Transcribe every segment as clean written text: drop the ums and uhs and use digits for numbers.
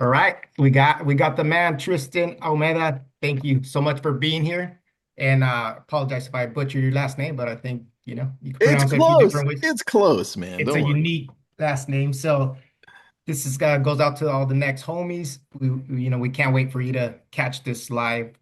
All right, we got the man Tristan Almeida. Thank you so much for being here. And apologize if I butcher your last name, but I think you can It's pronounce it a few close. different ways. It's close, man. It's a Don't worry. unique last name, so this is goes out to all the next homies. We can't wait for you to catch this live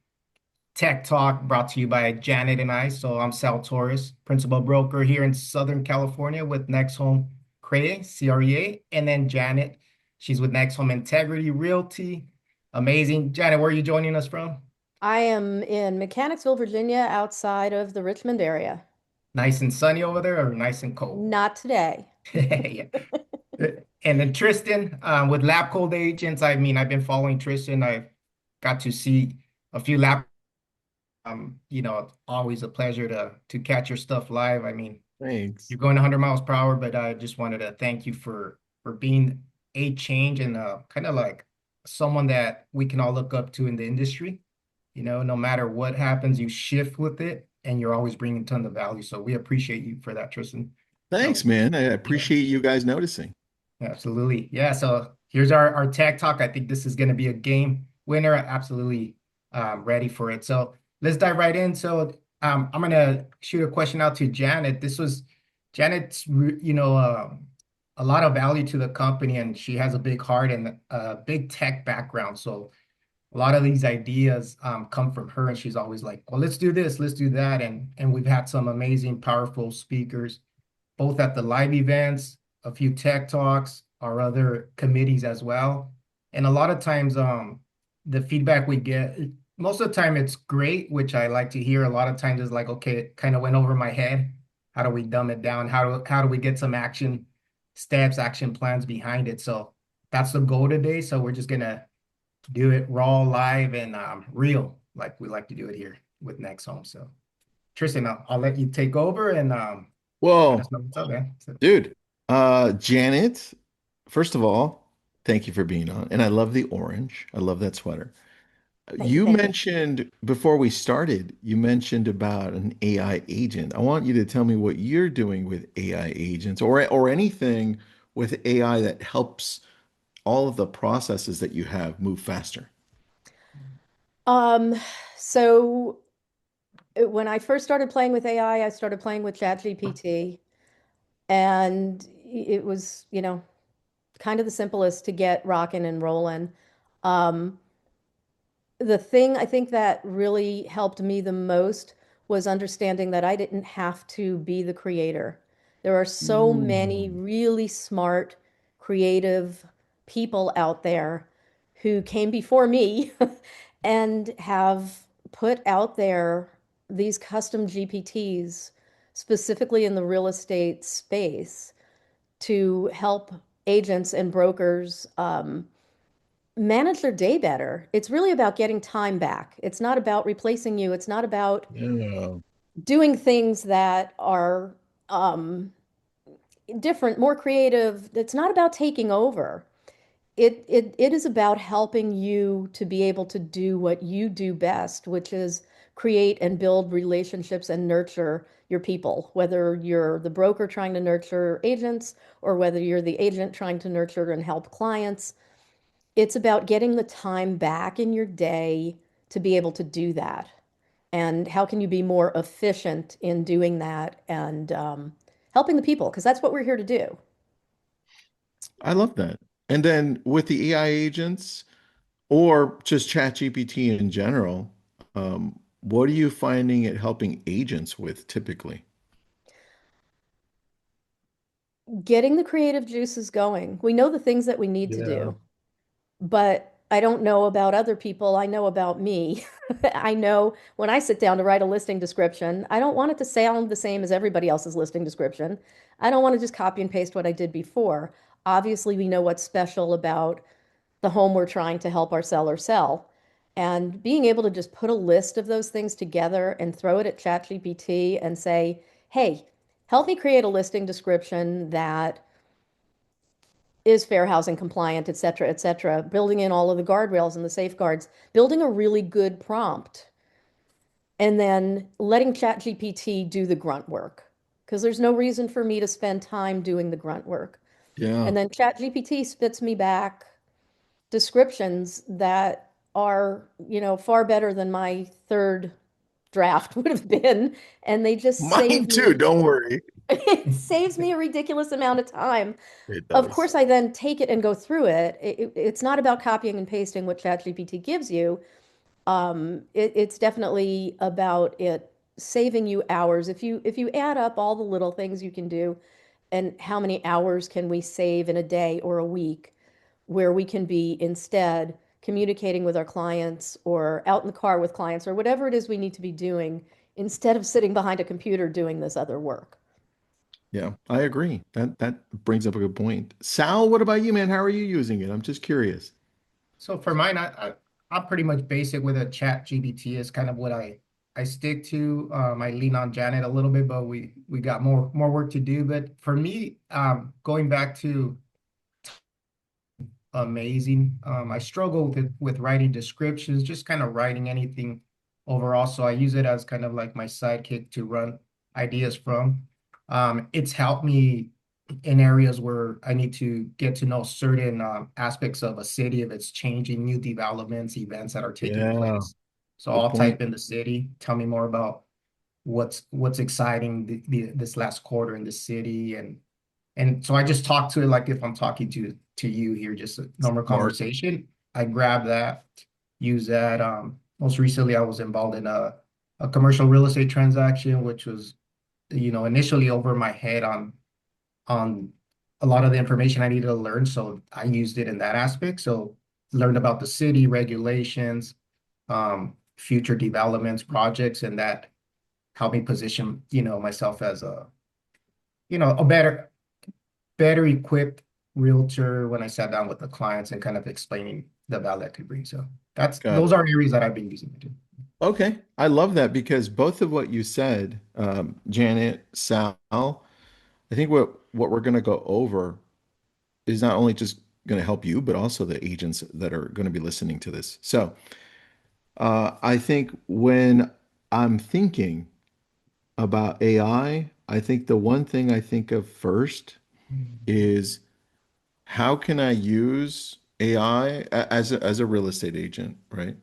tech talk brought to you by Janet and I. So I'm Sal Torres, principal broker here in Southern California with Next Home CREA, CREA, and then Janet, she's with Next Home Integrity Realty. Amazing. Janet, where are you joining us from? I am in Mechanicsville, Virginia, outside of the Richmond area. Nice and sunny over there or nice and cold? Not today. Yeah. And then Tristan, with Lab Cold Agents, I mean, I've been following Tristan. I've got to see a few lab always a pleasure to catch your stuff live. I mean, Thanks. you're going 100 miles per hour, but I just wanted to thank you for being a change and kind of like someone that we can all look up to in the industry. No matter what happens, you shift with it, and you're always bringing a ton of value. So we appreciate you for that, Tristan. Thanks, So man. I yeah, appreciate you guys noticing. absolutely. Yeah. So here's our tech talk. I think this is going to be a game winner. Absolutely ready for it. So let's dive right in. So I'm going to shoot a question out to Janet. Janet's, a lot of value to the company, and she has a big heart and a big tech background. So a lot of these ideas come from her, and she's always like, well, let's do this, let's do that. And we've had some amazing, powerful speakers both at the live events, a few tech talks, our other committees as well. And a lot of times, the feedback we get, most of the time it's great, which I like to hear. A lot of times it's like, okay, it kind of went over my head. How do we dumb it down? How do we get some action steps, action plans behind it? So that's the goal today. So we're just gonna do it raw, live, and real, like we like to do it here with Next Home. So Tristan, I'll let you take over and let us Well, know what's up, man. So, dude, Janet, first of all, thank you for being on. And I love the orange. I love that sweater. You Thank you. mentioned before we started, you mentioned about an AI agent. I want you to tell me what you're doing with AI agents or anything with AI that helps all of the processes that you have move faster. Um, so when I first started playing with AI, I started playing with ChatGPT, and it was, kind of the simplest to get rocking and rolling. Um, the thing I think that really helped me the most was understanding that I didn't have to be the creator. There are so many Mm. really smart, creative people out there who came before me and have put out there these custom GPTs specifically in the real estate space to help agents and brokers manage their day better. It's really about getting time back. It's not about replacing you. It's not about Yeah. doing things that are um, different, more creative. It's not about taking over. It is about helping you to be able to do what you do best, which is create and build relationships and nurture your people, whether you're the broker trying to nurture agents or whether you're the agent trying to nurture and help clients. It's about getting the time back in your day to be able to do that. And how can you be more efficient in doing that and helping the people? Because that's what we're here to do. I love that. And then with the AI agents or just ChatGPT in general, what are you finding it helping agents with typically? Getting the creative juices going. We know the things that we need to yeah. do, but I don't know about other people. I know about me. I know when I sit down to write a listing description, I don't want it to sound the same as everybody else's listing description. I don't want to just copy and paste what I did before. Obviously, we know what's special about the home we're trying to help our seller sell. And being able to just put a list of those things together and throw it at ChatGPT and say, hey, help me create a listing description that is fair housing compliant, et cetera, building in all of the guardrails and the safeguards, building a really good prompt, and then letting ChatGPT do the grunt work. Because there's no reason for me to spend time doing the grunt work. Yeah. And then ChatGPT spits me back descriptions that are, far better than my third draft would have been, and they just Mine save too, me. don't worry. It saves me a ridiculous amount of time. It Of does. course, I then take it and go through it. It's not about copying and pasting what ChatGPT gives you. It's definitely about it saving you hours. If you add up all the little things you can do, and how many hours can we save in a day or a week, where we can be instead communicating with our clients or out in the car with clients or whatever it is we need to be doing instead of sitting behind a computer doing this other work. Yeah, I agree. That brings up a good point. Sal, what about you, man? How are you using it? I'm just curious. So for mine, I'm pretty much basic with a chat GBT is kind of what I stick to. I lean on Janet a little bit, but we got more work to do. But for me, going back to amazing. I struggle with writing descriptions, just kind of writing anything overall. So I use it as kind of like my sidekick to run ideas from. It's helped me in areas where I need to get to know certain aspects of a city if it's changing, new developments, events that are taking Yeah, place. So good I'll point. type in the city, tell me more about what's exciting this last quarter in the city, and so I just talk to it like if I'm talking to you here, just a normal Smart. conversation. I grab that, use that. Most recently, I was involved in a commercial real estate transaction, which was, initially over my head on a lot of the information I needed to learn. So I used it in that aspect. So learned about the city regulations, future developments, projects, and that helped me position, myself as a better equipped realtor when I sat down with the clients and kind of explaining the value I could bring. So Got those it. are areas that I've been using it in. Okay. I love that because both of what you said, Janet, Sal, I think what we're going to go over is not only just going to help you, but also the agents that are going to be listening to this. So, I think when I'm thinking about AI, I think the one thing I think of first is how can I use AI as a real estate agent, right?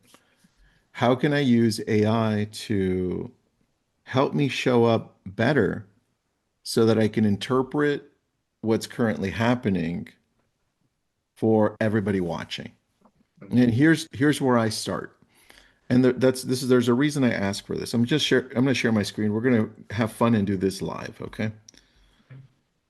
How can I use AI to help me show up better so that I can interpret what's currently happening for everybody watching? And here's where I start. And this is there's a reason I ask for this. I'm going to share my screen. We're going to have fun and do this live, okay?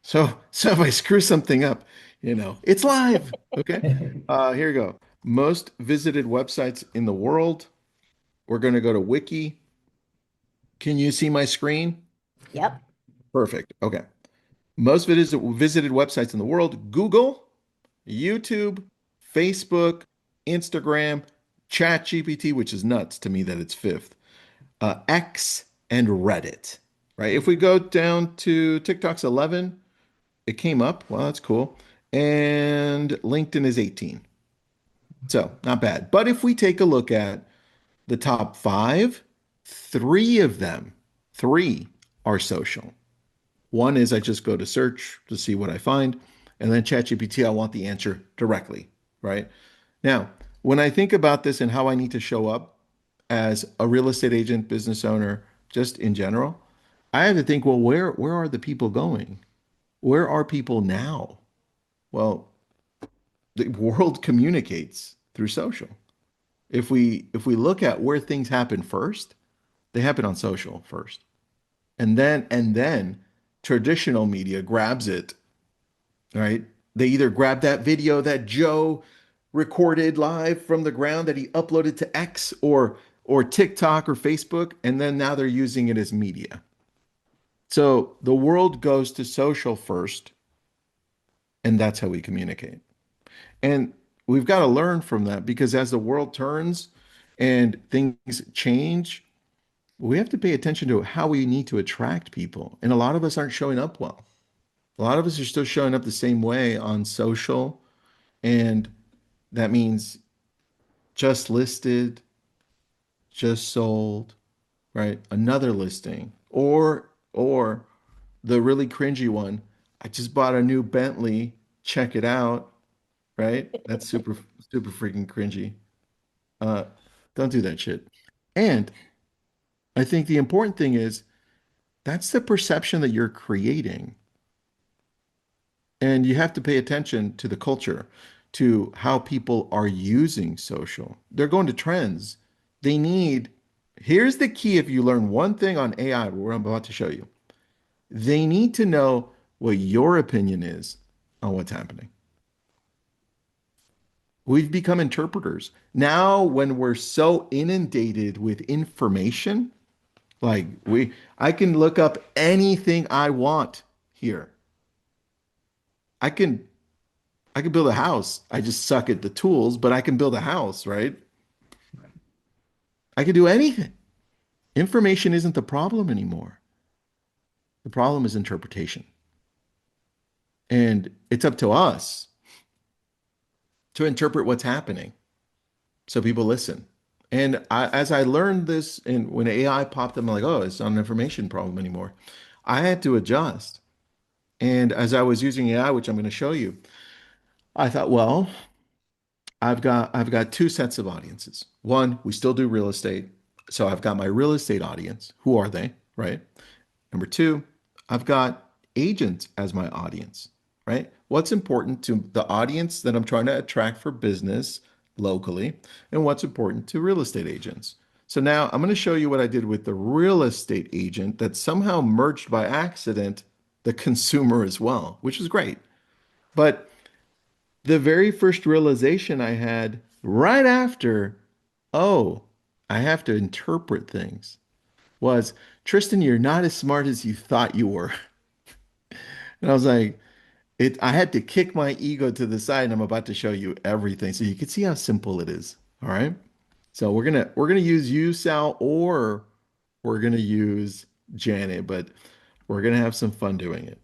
So if I screw something up, it's live. Okay. Here we go. Most visited websites in the world. We're going to go to Wiki. Can you see my screen? Yep. Perfect. Okay. Most visited websites in the world: Google, YouTube, Facebook, Instagram, ChatGPT, which is nuts to me that it's fifth, X, and Reddit. Right. If we go down to TikTok's 11, it came up. Well, that's cool. And LinkedIn is 18. So not bad. But if we take a look at the top five, three of them, three are social. One is I just go to search to see what I find. And then ChatGPT, I want the answer directly, right? Now, when I think about this and how I need to show up as a real estate agent, business owner, just in general, I have to think, well, where are the people going? Where are people now? Well, the world communicates through social. If we look at where things happen first, they happen on social first. And then traditional media grabs it, right? They either grab that video that Joe recorded live from the ground that he uploaded to X or TikTok or Facebook, and then now they're using it as media. So the world goes to social first, and that's how we communicate. And we've got to learn from that because as the world turns and things change, we have to pay attention to how we need to attract people. And a lot of us aren't showing up well. A lot of us are still showing up the same way on social. And that means just listed, just sold, right? Another listing. Or the really cringy one. I just bought a new Bentley. Check it out, right? That's super super freaking cringy. Uh, don't do that shit. And I think the important thing is that's the perception that you're creating. And you have to pay attention to the culture, to how people are using social. They're going to trends. They need, here's the key if you learn one thing on AI, what I'm about to show you. They need to know what your opinion is on what's happening. We've become interpreters. Now, when we're so inundated with information, like I can look up anything I want here. I can I can build a house. I just suck at the tools, but I can build a house, right? I can do anything. Information isn't the problem anymore. The problem is interpretation. And it's up to us to interpret what's happening so people listen. And as I learned this, and when AI popped up, I'm like, oh, it's not an information problem anymore. I had to adjust. And as I was using AI, which I'm going to show you, I thought, well, I've got two sets of audiences. One, we still do real estate. So I've got my real estate audience. Who are they? Right. Number two, I've got agents as my audience, right? What's important to the audience that I'm trying to attract for business locally, and what's important to real estate agents. So now I'm going to show you what I did with the real estate agent that somehow merged by accident the consumer as well, which is great. But the very first realization I had right after, oh, I have to interpret things was, Tristan, you're not as smart as you thought you were. And I was like, I had to kick my ego to the side, and I'm about to show you everything. So you can see how simple it is. All right. So we're gonna use you, Sal, or we're gonna use Janet, but we're gonna have some fun doing it.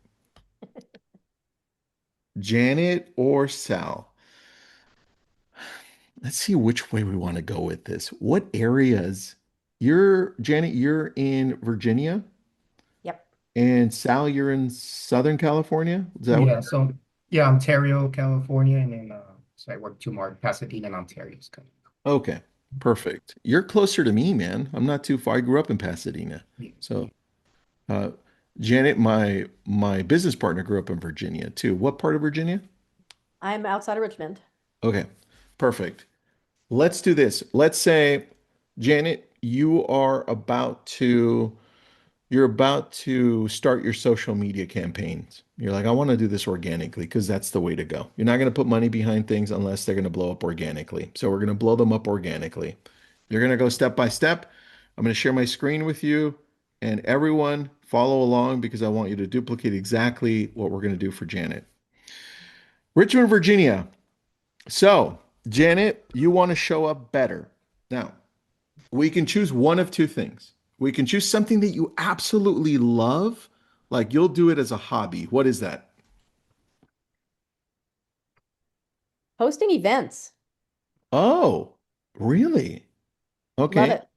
Janet or Sal. Let's see which way we want to go with this. What areas? Janet, you're in Virginia, Yep. and Sal, you're in Southern California. Is that what? Yeah, so yeah, Ontario, California, and then so I work two more, Pasadena and Ontario is kind Okay, perfect. You're closer to me, man. I'm not too far. I grew up in Pasadena. of, So, uh, Janet, my business partner grew up in Virginia too. What part of Virginia? I'm outside of Richmond. Okay, perfect. Let's do this. Let's say, Janet, you're about to start your social media campaigns. You're like, I want to do this organically because that's the way to go. You're not going to put money behind things unless they're going to blow up organically. So we're going to blow them up organically. You're going to go step by step. I'm going to share my screen with you, and everyone follow along because I want you to duplicate exactly what we're going to do for Janet. Richmond, Virginia. So, Janet, you want to show up better. Now, we can choose one of two things. We can choose something that you absolutely love, like you'll do it as a hobby. What is that? Hosting events. Oh, really? Love Okay. it.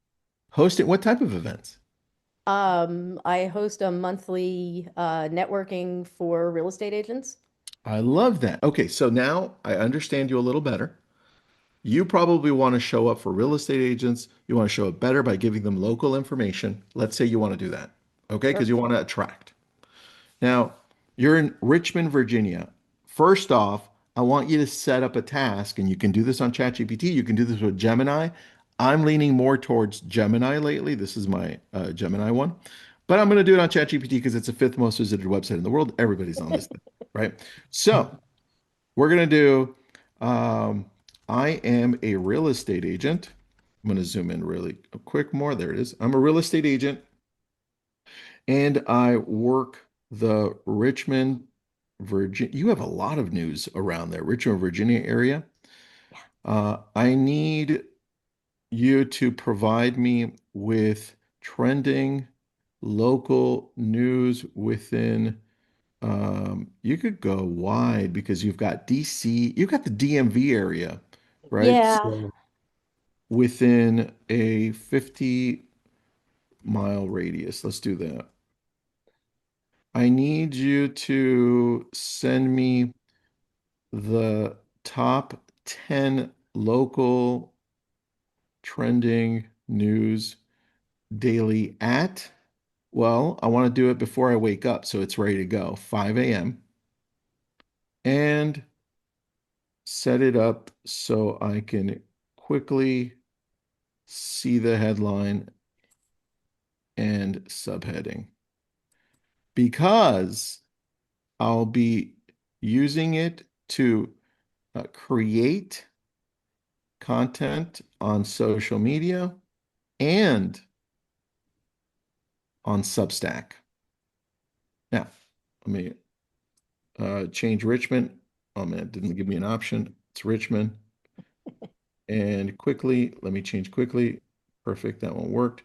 Hosting, what type of events? I host a monthly networking for real estate agents. I love that. Okay, so now I understand you a little better. You probably want to show up for real estate agents. You want to show up better by giving them local information. Let's say you want to do that. Okay, because Sure. you want to attract. Now, you're in Richmond, Virginia. First off, I want you to set up a task, and you can do this on ChatGPT. You can do this with Gemini. I'm leaning more towards Gemini lately. This is my Gemini one, but I'm going to do it on ChatGPT because it's the fifth most visited website in the world. Everybody's on this thing, right? So we're going to do, um, I am a real estate agent. I'm going to zoom in really quick more. There it is. I'm a real estate agent and I work the Richmond, Virginia. You have a lot of news around there, Richmond, Virginia area. I need you to provide me with trending local news within. You could go wide because you've got DC, you've got the DMV area, right? Yeah. So within a 50-mile radius. Let's do that. I need you to send me the top 10 local trending news daily at, well, I want to do it before I wake up so it's ready to go, 5 a.m. and set it up so I can quickly see the headline and subheading because I'll be using it to create content on social media and on Substack. Now, let me change Richmond. Oh man, it didn't give me an option. It's Richmond. And quickly, let me change quickly. Perfect, that one worked.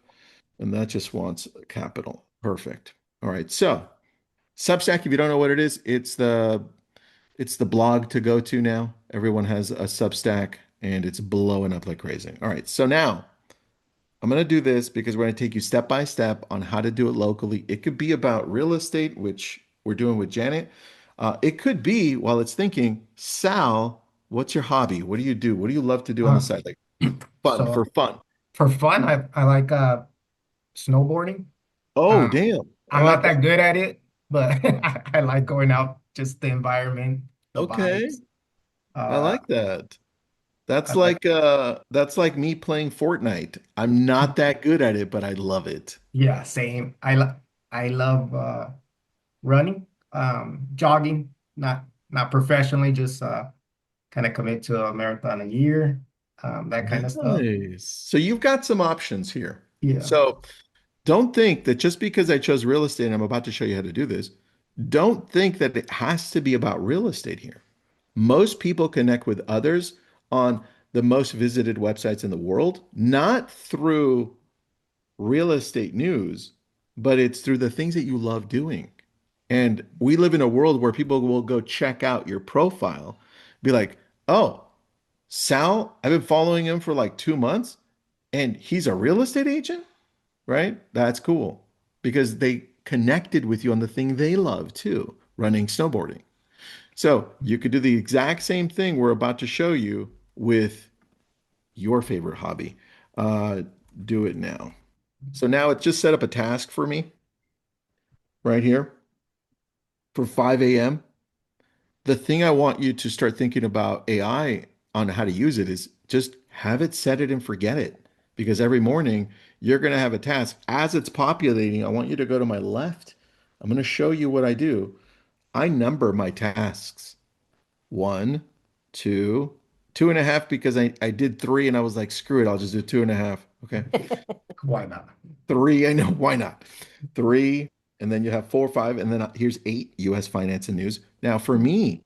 And that just wants a capital. Perfect. All right, so Substack, if you don't know what it is, it's the blog to go to now. Everyone has a Substack and it's blowing up like crazy. All right, so now I'm going to do this because we're going to take you step by step on how to do it locally. It could be about real estate, which we're doing with Janet. It could be, while it's thinking, Sal, what's your hobby? What do you do? What do you love to do on the Uh, side? Like fun for so fun. for fun, I like snowboarding. Oh, Um, damn. I I'm not like that that. good at it, but I like going out, just the environment, the Okay. vibes. I Uh, like that. I like, That's like me playing Fortnite. I'm not that good at it, but I love it. yeah, same. I love running, jogging, not professionally, just kind of commit to a marathon a year, that kind of stuff. Nice. So you've got some options here. Yeah. So don't think that just because I chose real estate, and I'm about to show you how to do this, don't think that it has to be about real estate here. Most people connect with others on the most visited websites in the world, not through real estate news, but it's through the things that you love doing. And we live in a world where people will go check out your profile, be like, oh, Sal, I've been following him for like 2 months and he's a real estate agent, right? That's cool because they connected with you on the thing they love too, running snowboarding. So you could do the exact same thing we're about to show you with your favorite hobby. Uh, do it now. So now it just set up a task for me right here for 5 a.m. The thing I want you to start thinking about AI on how to use it is just have it, set it, and forget it. Because every morning you're going to have a task. As it's populating, I want you to go to my left. I'm going to show you what I do. I number my tasks. One, two, 2.5 because I did three and I was like, screw it, I'll just do 2.5. Okay. Why not? Three, I know, why not? Three, and then you have four, five, and then here's eight, US finance and news. Now, for me,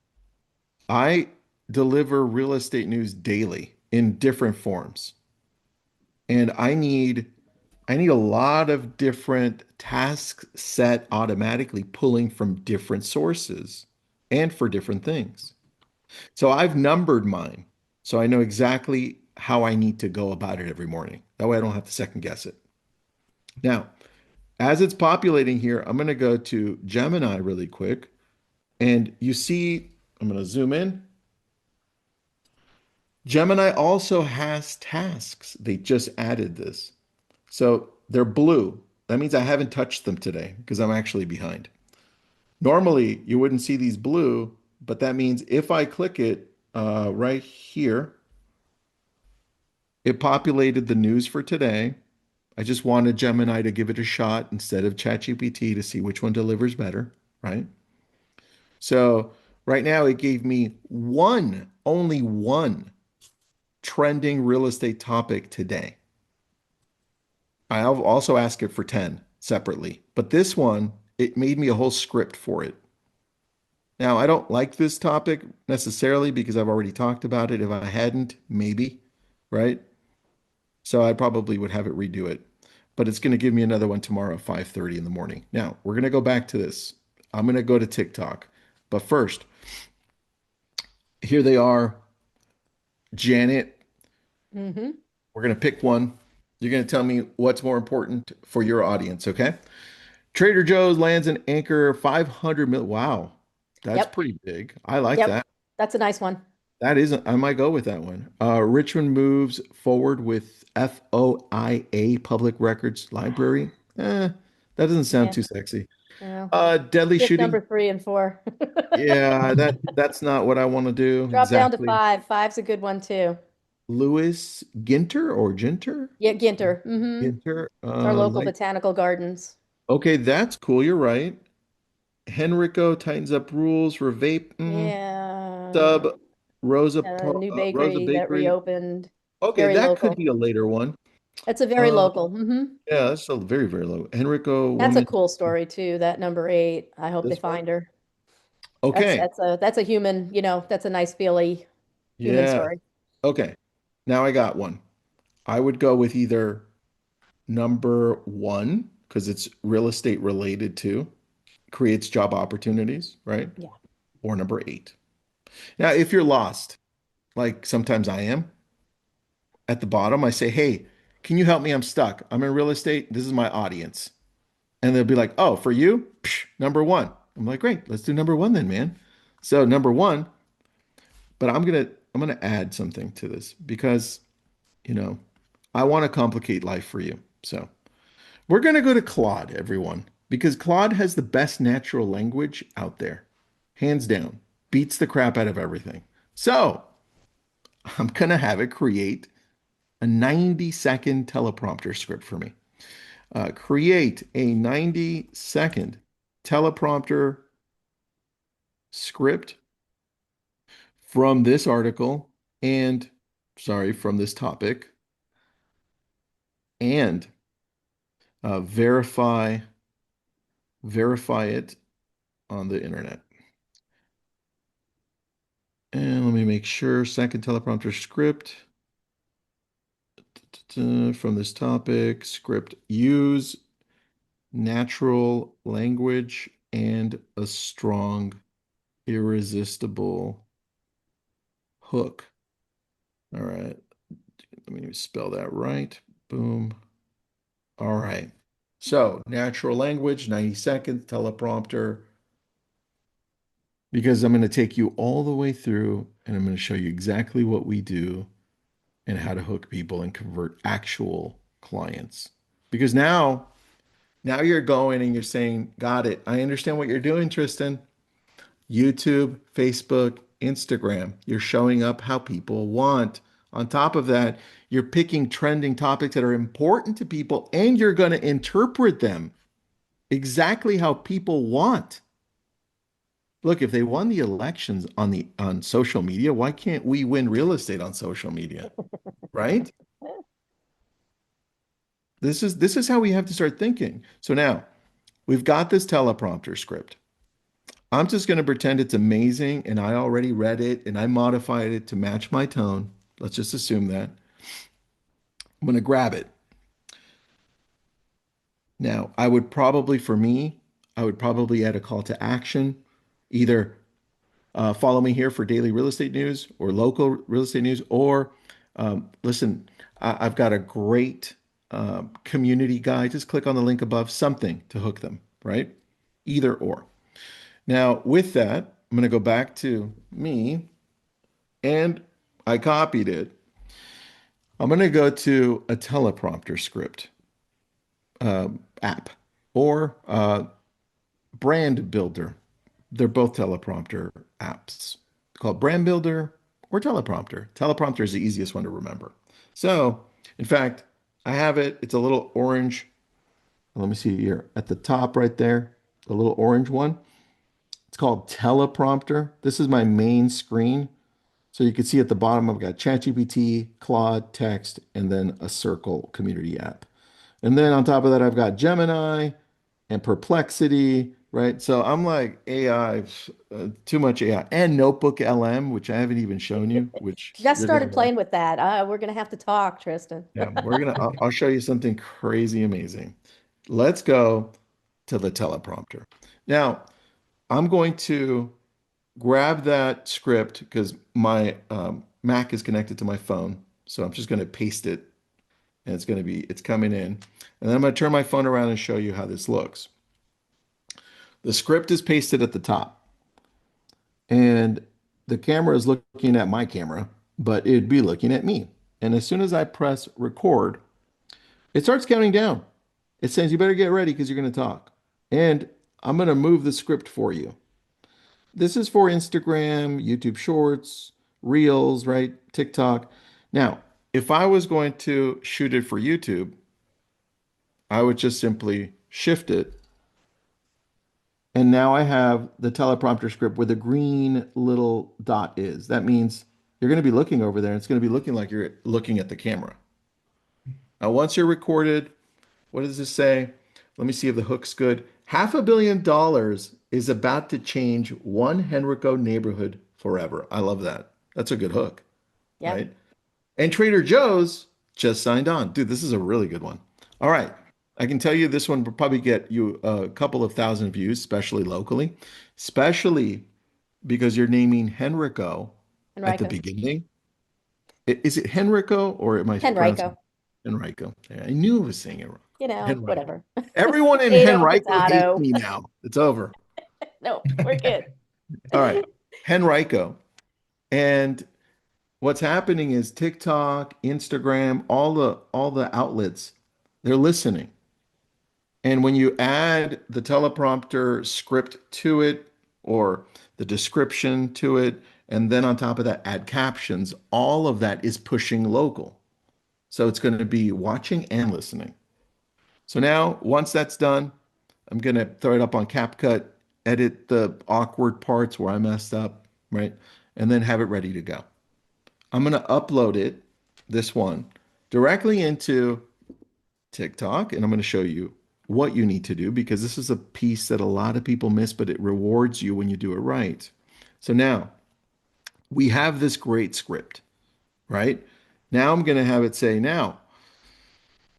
I deliver real estate news daily in different forms. And I need a lot of different tasks set automatically pulling from different sources and for different things. So I've numbered mine. So I know exactly how I need to go about it every morning. That way I don't have to second guess it. Now, as it's populating here, I'm going to go to Gemini really quick. And you see, I'm going to zoom in. Gemini also has tasks. They just added this. So they're blue. That means I haven't touched them today because I'm actually behind. Normally, you wouldn't see these blue, but that means if I click it right here, it populated the news for today. I just wanted Gemini to give it a shot instead of ChatGPT to see which one delivers better, right? So right now it gave me one, only one trending real estate topic today. I'll also ask it for 10 separately, but this one, it made me a whole script for it. Now, I don't like this topic necessarily because I've already talked about it. If I hadn't, maybe, right? So I probably would have it redo it. But it's going to give me another one tomorrow at 5:30 in the morning. Now, we're going to go back to this. I'm going to go to TikTok. But first, here they are. Janet, Hmm. we're going to pick one. You're going to tell me what's more important for your audience, okay? Trader Joe's lands an anchor 500 mil. Wow, that's Yep. pretty big. I like Yep. that. That's a nice one. That isn't, I might go with that one. Richmond moves forward with FOIA, Public Records Library. That doesn't sound Yeah. too sexy. Well, Deadly skip shooting. number 3 and 4. Yeah, that's not what I want to do Drop down to exactly. 5. Five's a good one too. Louis Ginter or Ginter? Yeah, Ginter. Ginter. It's our local Like, botanical gardens. okay, that's cool. You're right. Henrico tightens up rules. Revape. Yeah. Sub New Rosa bakery that Bakery. reopened. Okay, Very that could local. be a later one. It's a very Uh, local. yeah, that's still very, very low. Henrico That's a woman. cool story too, that number 8. I hope they This one. find her. That's Okay. that's a human, that's a nice feely human Yeah. story. Okay. Now I got one. I would go with either number one, because it's real estate related too, creates job opportunities, right? Yeah. Or number 8. Now, if you're lost, like sometimes I am, at the bottom, I say, hey, can you help me? I'm stuck. I'm in real estate. This is my audience. And they'll be like, oh, for you, psh, number one. I'm like, great, let's do number one then, man. So number one, but I'm gonna add something to this because, you know, I want to complicate life for you. So we're gonna go to Claude, everyone, because Claude has the best natural language out there. Hands down. Beats the crap out of everything. So I'm gonna have it create a 90-second teleprompter script for me. Create a 90-second teleprompter script from this article and, sorry, from this topic and verify it on the internet. And let me make sure, second teleprompter script from this topic, script use natural language and a strong, irresistible hook. All right. Let me spell that right. Boom. All right. So natural language, 90 seconds, teleprompter, because I'm going to take you all the way through and I'm going to show you exactly what we do and how to hook people and convert actual clients. Because now you're going and you're saying, got it. I understand what you're doing, Tristan. YouTube, Facebook, Instagram. You're showing up how people want. On top of that, you're picking trending topics that are important to people and you're going to interpret them exactly how people want. Look, if they won the elections on social media, why can't we win real estate on social media? Right? This is how we have to start thinking. So now we've got this teleprompter script. I'm just going to pretend it's amazing and I already read it and I modified it to match my tone. Let's just assume that. I'm going to grab it. Now, for me, I would probably add a call to action. Either follow me here for daily real estate news or local real estate news, or listen, I've got a great community guide. Just click on the link above, something to hook them, right? Either or. Now, with that, I'm going to go back to me and I copied it. I'm going to go to a teleprompter script app or Brand Builder. They're both teleprompter apps called Brand Builder or Teleprompter. Teleprompter is the easiest one to remember. So, in fact, I have it. It's a little orange. Let me see here at the top right there, the little orange one. It's called Teleprompter. This is my main screen. So you can see at the bottom, I've got ChatGPT, Claude, Text, and then a Circle community app. And then on top of that, I've got Gemini and Perplexity, right? So I'm like AI, too much AI, and Notebook LM, which I haven't even shown you, which Just you're gonna started love. playing with that. We're gonna have to talk, Tristan. Yeah, I'll show you something crazy amazing. Let's go to the teleprompter. Now, I'm going to grab that script because my Mac is connected to my phone. So I'm just going to paste it and it's coming in. And then I'm going to turn my phone around and show you how this looks. The script is pasted at the top. And the camera is looking at my camera, but it'd be looking at me. And as soon as I press record, it starts counting down. It says, you better get ready because you're going to talk. And I'm going to move the script for you. This is for Instagram, YouTube Shorts, Reels, right? TikTok. Now, if I was going to shoot it for YouTube, I would just simply shift it. And now I have the teleprompter script where the green little dot is. That means you're going to be looking over there and it's going to be looking like you're looking at the camera. Now, once you're recorded, what does this say? Let me see if the hook's good. $500 million is about to change one Henrico neighborhood forever. I love that. That's a good hook, Yeah. right? And Trader Joe's just signed on. Dude, this is a really good one. All right. I can tell you this one will probably get you a couple of thousand views, especially locally, especially because you're naming Henrico at the Henrico. beginning. Is it Henrico or am I pronouncing Henrico. Henrico? Yeah, I knew I was saying it wrong. You know, Henrico. whatever. Everyone in Potato, Henrico hates potato. me now. It's over. No, we're good. All right. Henrico. And what's happening is TikTok, Instagram, all the outlets, they're listening. And when you add the teleprompter script to it or the description to it, and then on top of that, add captions, all of that is pushing local. So it's going to be watching and listening. So now, once that's done, I'm going to throw it up on CapCut, edit the awkward parts where I messed up, right? And then have it ready to go. I'm going to upload it, this one, directly into TikTok, and I'm going to show you what you need to do because this is a piece that a lot of people miss, but it rewards you when you do it right. So now we have this great script, right? Now I'm going to have it say now,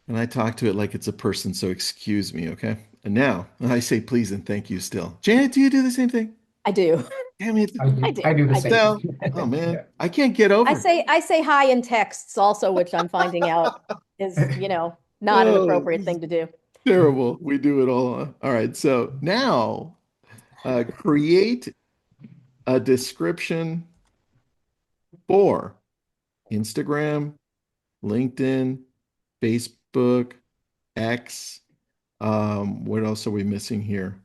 and I talk to it like it's a person, so excuse me, okay? And now I say please and thank you still. Janet, do you do the same thing? I do. Damn it. I do. I do. I do the I same. Still. Oh man, Yeah. I can't get over I it. say hi in texts also, which I'm finding out is, not an Oh, appropriate this thing to do. terrible. We do it all. All right. So now create a description for Instagram, LinkedIn, Facebook, X. What else are we missing here?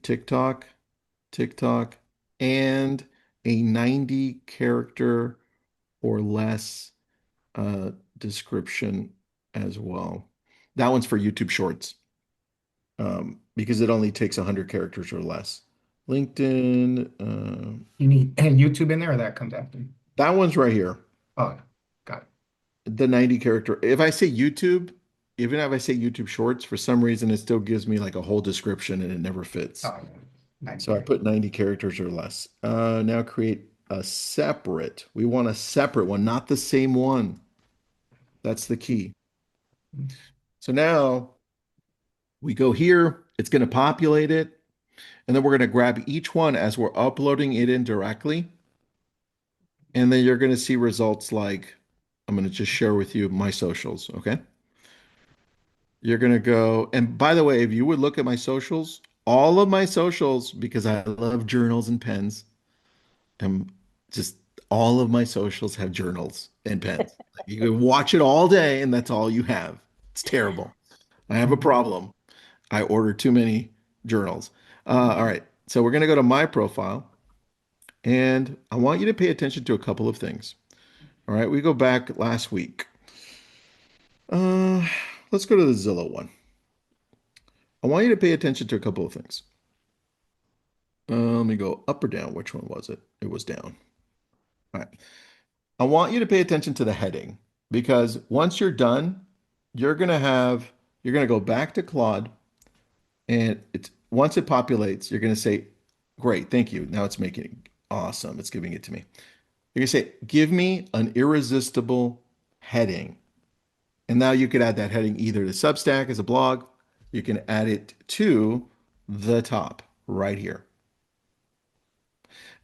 TikTok, TikTok, and a 90 character or less description as well. That one's for YouTube Shorts because it only takes 100 characters or less. LinkedIn, You need YouTube in there, or that comes after? that one's right here. Oh, got it. The 90 character. If I say YouTube, even if I say YouTube Shorts, for some reason it still gives me like a whole description and it never fits. Oh, nice. So I put 90 characters or less. Now create a separate. We want a separate one, not the same one. That's the key. So now we go here. It's going to populate it. And then we're going to grab each one as we're uploading it in directly. And then you're going to see results like, I'm going to just share with you my socials, okay? You're going to go, and by the way, if you would look at my socials, all of my socials, because I love journals and pens, just all of my socials have journals and pens. Like, you can watch it all day and that's all you have. It's terrible. I have a problem. I order too many journals. All right. So we're going to go to my profile and I want you to pay attention to a couple of things. All right. We go back last week. Let's go to the Zillow one. I want you to pay attention to a couple of things. Let me go up or down. Which one was it? It was down. All right. I want you to pay attention to the heading because once you're done, you're going to go back to Claude and once it populates, you're going to say, great, thank you. Now it's making it awesome. It's giving it to me. You're going to say, give me an irresistible heading. And now you could add that heading either to Substack as a blog. You can add it to the top right here.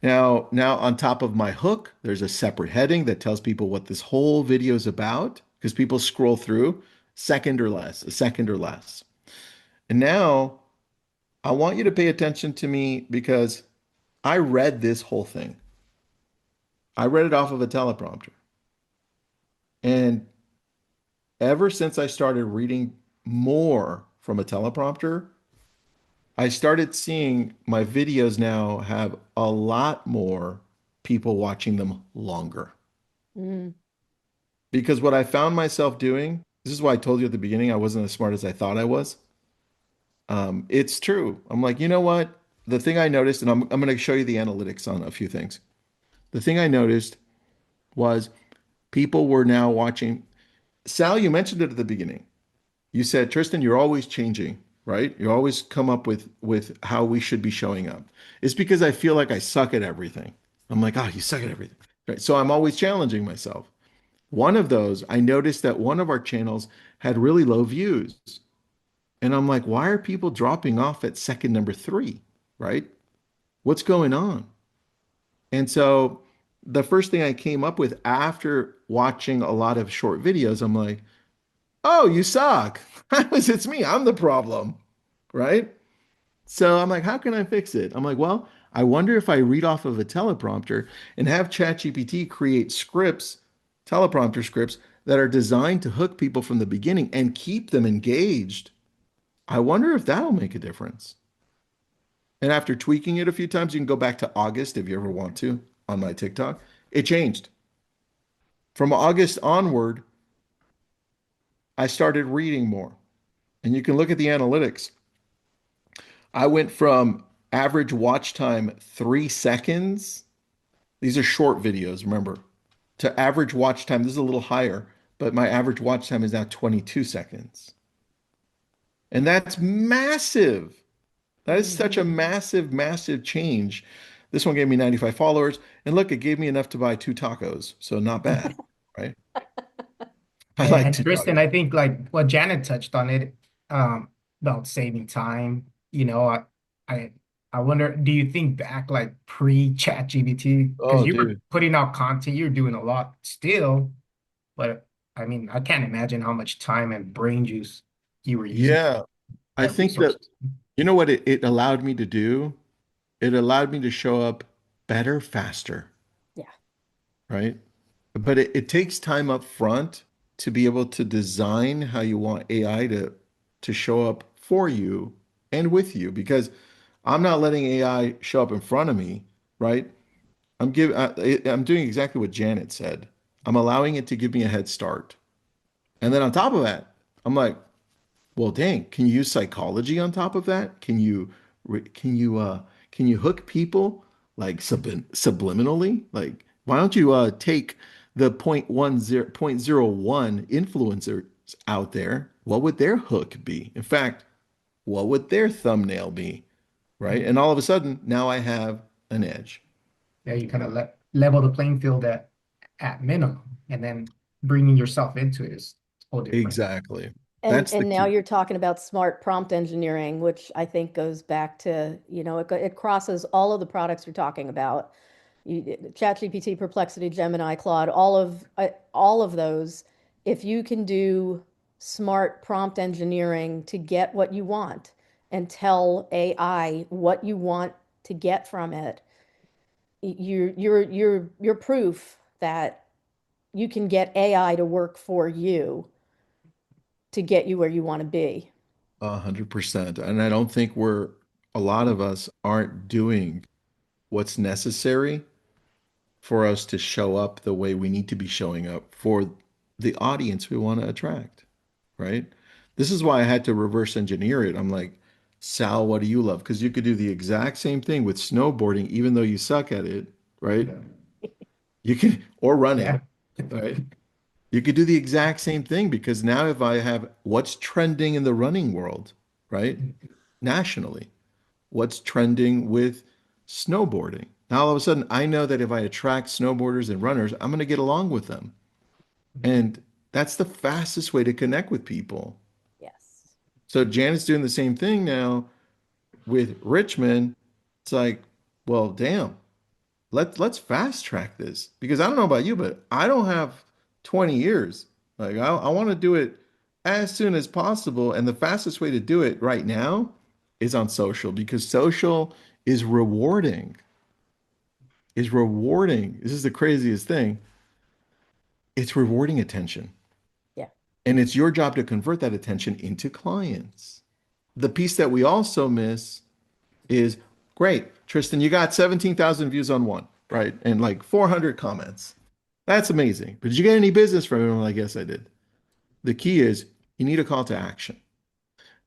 Now on top of my hook, there's a separate heading that tells people what this whole video is about because people scroll through a second or less. And now I want you to pay attention to me because I read this whole thing. I read it off of a teleprompter. And ever since I started reading more from a teleprompter, I started seeing my videos now have a lot more people watching them longer. Mm, Because what I found myself doing, this is why I told you at the beginning I wasn't as smart as I thought I was. It's true. I'm like, you know what? The thing I noticed, and I'm going to show you the analytics on a few things. The thing I noticed was people were now watching. Sal, you mentioned it at the beginning. You said, Tristan, you're always changing, right? You always come up with how we should be showing up. It's because I feel like I suck at everything. I'm like, oh, you suck at everything. Right. So I'm always challenging myself. One of those, I noticed that one of our channels had really low views. And I'm like, why are people dropping off at second number three? Right? What's going on? And so the first thing I came up with after watching a lot of short videos, I'm like, oh, you suck. It's me. I'm the problem. Right? So I'm like, how can I fix it? I'm like, well, I wonder if I read off of a teleprompter and have ChatGPT create scripts, teleprompter scripts that are designed to hook people from the beginning and keep them engaged. I wonder if that'll make a difference. And after tweaking it a few times, you can go back to August if you ever want to on my TikTok. It changed. From August onward, I started reading more. And you can look at the analytics. I went from average watch time 3 seconds. These are short videos, remember, to average watch time. This is a little higher, but my average watch time is now 22 seconds. And that's massive. That is such a mhm. massive, massive change. This one gave me 95 followers. And look, it gave me enough to buy 2 tacos. So not bad, right? I like And two Tristan, tacos. I think like what Janet touched on it, about saving time. I I wonder, do you think back like pre-chat GBT? Because Oh, you were dude. putting out content, you're doing a lot still, but I mean, I can't imagine how much time and brain juice you were using, Yeah. I the think that, resources. you know what it allowed me to do? It allowed me to show up better, faster, Yeah. right? But it takes time up front to be able to design how you want AI to show up for you and with you because I'm not letting AI show up in front of me, right? I'm doing exactly what Janet said. I'm allowing it to give me a head start. And then on top of that, I'm like, well, dang, can you use psychology on top of that? Can you can you hook people like subliminally? Like, why don't you take the 0.1 influencers out there? What would their hook be? In fact, what would their thumbnail be? Right? And all of a sudden, now I have an edge. Yeah, you kind of level the playing field at minimum, and then bringing yourself into it is whole different. Exactly. And That's the and now key. you're talking about smart prompt engineering, which I think goes back to, it crosses all of the products you're talking about. ChatGPT, Perplexity, Gemini, Claude, all of those. If you can do smart prompt engineering to get what you want and tell AI what you want to get from it, you're proof that you can get AI to work for you to get you where you want to be. 100%. And I don't think a lot of us aren't doing what's necessary for us to show up the way we need to be showing up for the audience we want to attract, right? This is why I had to reverse engineer it. I'm like, Sal, what do you love? Because you could do the exact same thing with snowboarding, even though you suck at it, right? Yeah. You can, or Yeah. running, right? You could do the exact same thing because now if I have what's trending in the running world, right? Nationally, what's trending with snowboarding. Now all of a sudden, I know that if I attract snowboarders and runners, I'm going to get along with them. And that's the fastest way to connect with people. Yes. So Janet's doing the same thing now with Richmond. It's like, well, damn, let's fast track this because I don't know about you, but I don't have 20 years. Like I want to do it as soon as possible. And the fastest way to do it right now is on social because social is rewarding. is rewarding. This is the craziest thing. It's rewarding attention. Yeah. And it's your job to convert that attention into clients. The piece that we also miss is great. Tristan, you got 17,000 views on one, right? And like 400 comments. That's amazing. But did you get any business from it? Well, I guess I did. The key is you need a call to action.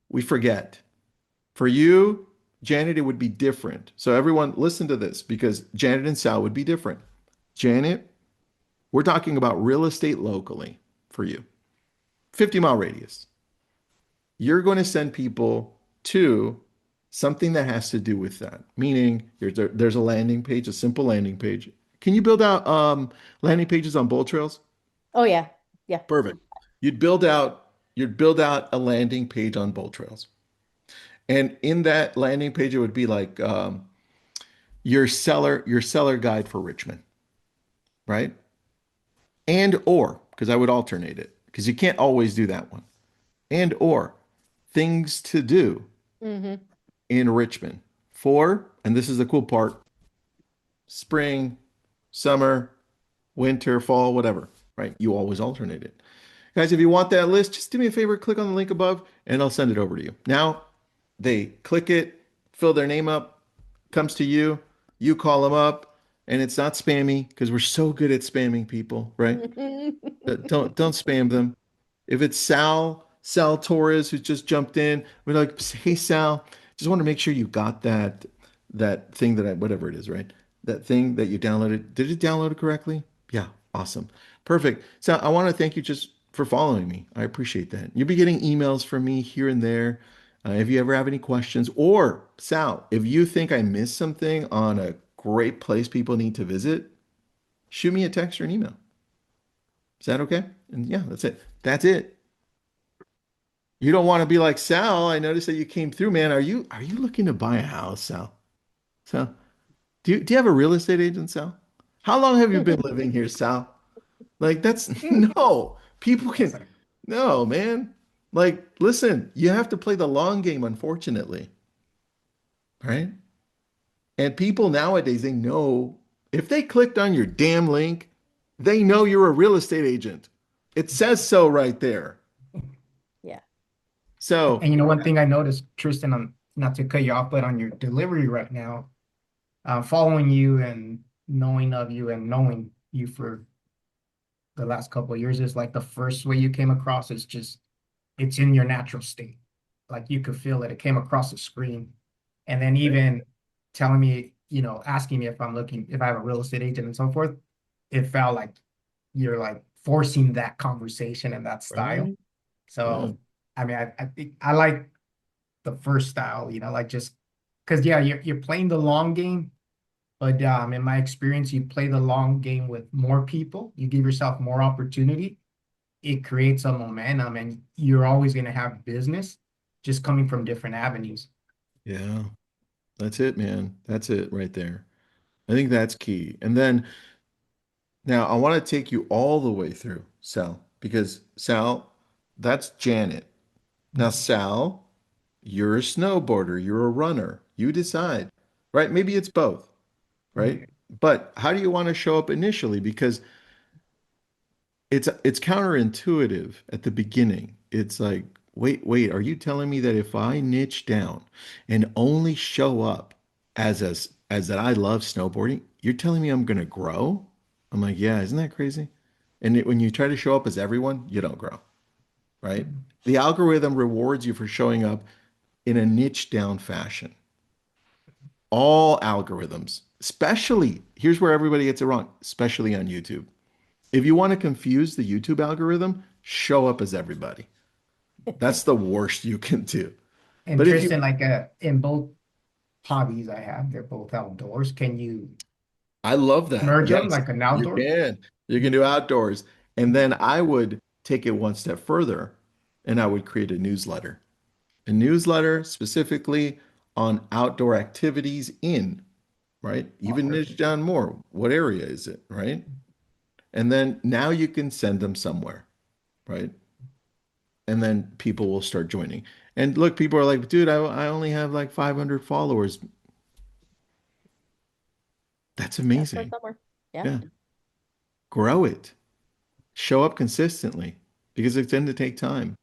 We forget. For you, Janet, it would be different. So everyone listen to this because Janet and Sal would be different. Janet, we're talking about real estate locally for you. 50-mile radius. You're going to send people to something that has to do with that. Meaning there's a landing page, a simple landing page. Can you build out landing pages on Bold Trails? Oh yeah. Yeah. Perfect. You'd build out a landing page on Bold Trails. And in that landing page, it would be like your seller guide for Richmond, right? And or, because I would alternate it, because you can't always do that one. And or things to do Hmm. in Richmond for, and this is the cool part, spring, summer, winter, fall, whatever, right? You always alternate it. Guys, if you want that list, just do me a favor, click on the link above and I'll send it over to you. Now they click it, fill their name up, comes to you, you call them up, and it's not spammy because we're so good at spamming people, right? Don't spam them. If it's Sal Torres who just jumped in, we're like, hey Sal, just want to make sure you got that thing that I whatever it is, right? That thing that you downloaded. Did it download it correctly? Yeah, awesome. Perfect. So I want to thank you just for following me. I appreciate that. You'll be getting emails from me here and there. If you ever have any questions, or Sal, if you think I missed something on a great place people need to visit, shoot me a text or an email. Is that okay? And yeah, that's it. That's it. You don't want to be like Sal. I noticed that you came through, man. Are you looking to buy a house, Sal? Sal, do you have a real estate agent, Sal? How long have you been living here, Sal? Like that's no. People It's can like, no, man. Like, listen, you have to play the long game, unfortunately, right? And people nowadays, they know if they clicked on your damn link, they know you're a real estate agent. It says so right there. Yeah. So, and you know, one thing I noticed, Tristan, not to cut you off, but on your delivery right now, following you and knowing of you and knowing you for the last couple of years is like the first way you came across is just it's in your natural state. Like you could feel it. It came across the screen. And then even telling me, asking me if I'm looking, if I have a real estate agent and so forth, it felt like you're like forcing that conversation and that style. right? Yeah. So, I mean, I think I like the first style, like just because, yeah, you're playing the long game. But in my experience, you play the long game with more people, you give yourself more opportunity, it creates a momentum, and you're always going to have business just coming from different avenues. Yeah. That's it, man. That's it right there. I think that's key. And then now I want to take you all the way through, Sal, because Sal, that's Janet. Now, Sal, you're a snowboarder, you're a runner. You decide, right? Maybe it's both, right? But how do you want to show up initially? Because it's counterintuitive at the beginning. It's like, wait, are you telling me that if I niche down and only show up as that I love snowboarding, you're telling me I'm gonna grow? I'm like, yeah, isn't that crazy? And when you try to show up as everyone, you don't grow, right? The algorithm rewards you for showing up in a niche down fashion. All algorithms, especially, here's where everybody gets it wrong, especially on YouTube. If you want to confuse the YouTube algorithm, show up as everybody. That's the worst you can do. And But if you, Tristan, like in both hobbies I have, they're both outdoors. Can you I love that. merge them Yes, like an you outdoor? can. You can do outdoors. And then I would take it one step further and I would create a newsletter specifically on outdoor activities right? Oh, Even niche perfect. down more. What area is it, right? And then now you can send them somewhere, right? And then people will start joining. And look, people are like, dude, I only have like 500 followers. That's Gotta start amazing. somewhere. Yeah. Yeah. Grow it. Show up consistently because it's going to take time.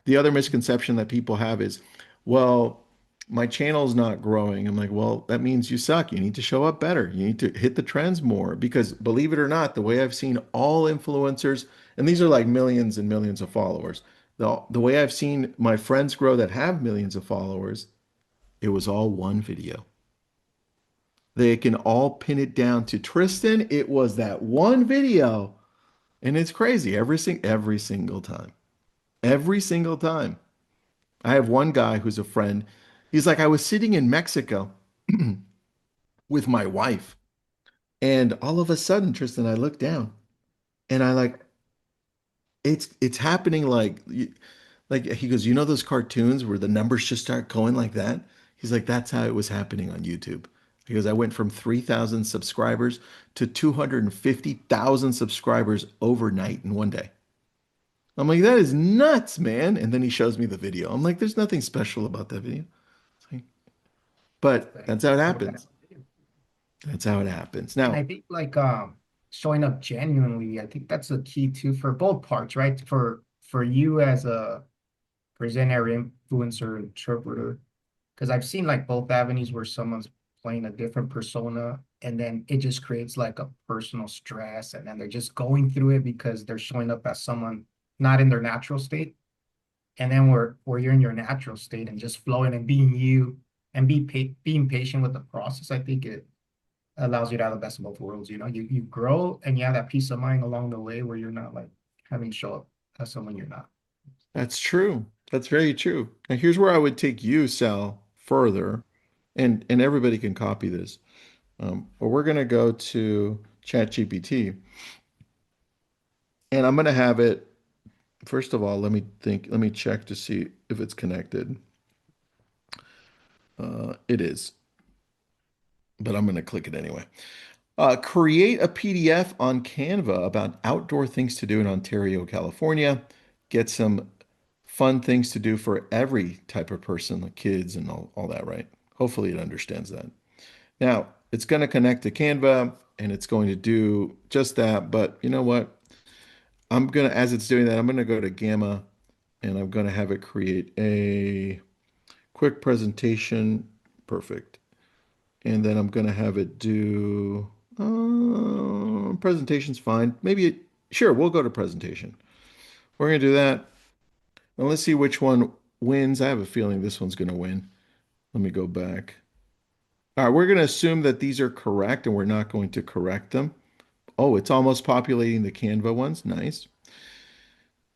The other misconception that people have is, well, my channel's not growing. I'm like, well, that means you suck. You need to show up better. You need to hit the trends more because believe it or not, the way I've seen all influencers, and these are like millions and millions of followers, the way I've seen my friends grow that have millions of followers, it was all one video. They can all pin it down to Tristan. It was that one video, and it's crazy every single time. Every single time. I have one guy who's a friend. He's like, I was sitting in Mexico with my wife, and all of a sudden, Tristan, I look down and I like it's happening like he goes, you know those cartoons where the numbers just start going like that? He's like, that's how it was happening on YouTube. He goes, I went from 3,000 subscribers to 250,000 subscribers overnight in one day. I'm like, that is nuts, man. And then he shows me the video. I'm like, there's nothing special about that video. It's like, but Like, that's how it what kind happens. of video? That's how it happens. And I Now, think like showing up genuinely, I think that's a key too for both parts, right? For you as a presenter, influencer, interpreter, because I've seen like both avenues where someone's playing a different persona and then it just creates like a personal stress and then they're just going through it because they're showing up as someone not in their natural state. And then where you're in your natural state and just flowing and being you and being patient with the process, I think it allows you to have the best of both worlds. You grow and you have that peace of mind along the way where you're not like having to show up as someone you're not. that's true. That's very true. Now, here's where I would take you, Sal, further, and everybody can copy this. But we're going to go to ChatGPT, and I'm going to have it. First of all, let me think. Let me check to see if it's connected. It is, but I'm going to click it anyway. Create a PDF on Canva about outdoor things to do in Ontario, California. Get some fun things to do for every type of person, like kids and all that, right? Hopefully it understands that. Now, it's going to connect to Canva and it's going to do just that. But you know what? As it's doing that, I'm going to go to Gamma and I'm going to have it create a quick presentation. Perfect. And then I'm going to have it do presentation's fine. Sure, we'll go to presentation. We're going to do that. And let's see which one wins. I have a feeling this one's going to win. Let me go back. All right, we're going to assume that these are correct and we're not going to correct them. Oh, it's almost populating the Canva ones. Nice.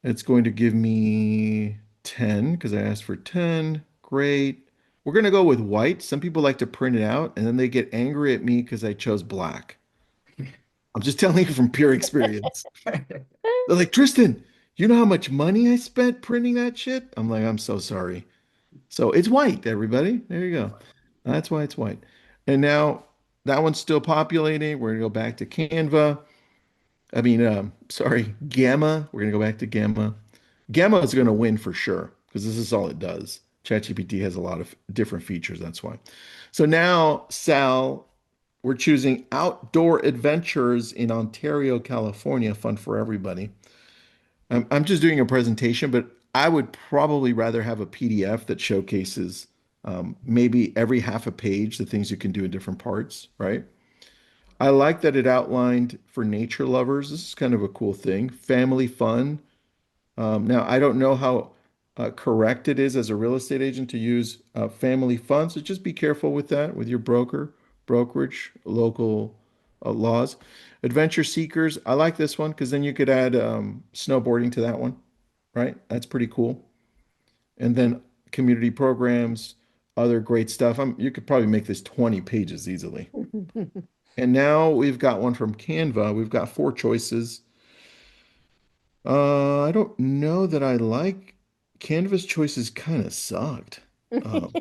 It's going to give me 10 because I asked for 10. Great. We're going to go with white. Some people like to print it out and then they get angry at me because I chose black. I'm just telling you from pure experience. They're like, Tristan, you know how much money I spent printing that shit? I'm like, I'm so sorry. So it's white, everybody. There you go. That's why it's white. And now that one's still populating. We're gonna go back to Canva. Sorry, Gamma. We're gonna go back to Gamma. Gamma is gonna win for sure because this is all it does. ChatGPT has a lot of different features. That's why. So now, Sal, we're choosing outdoor adventures in Ontario, California. Fun for everybody. I'm just doing a presentation, but I would probably rather have a PDF that showcases maybe every half a page the things you can do in different parts, right? I like that it outlined for nature lovers. This is kind of a cool thing. Family fun. Now, I don't know how correct it is as a real estate agent to use family fun, so just be careful with that with your brokerage, local laws. Adventure seekers. I like this one because then you could add snowboarding to that one, right? That's pretty cool. And then community programs, other great stuff. You could probably make this 20 pages easily. And now we've got one from Canva. We've got four choices. I don't know that I like Canva's choices kind of sucked. Um,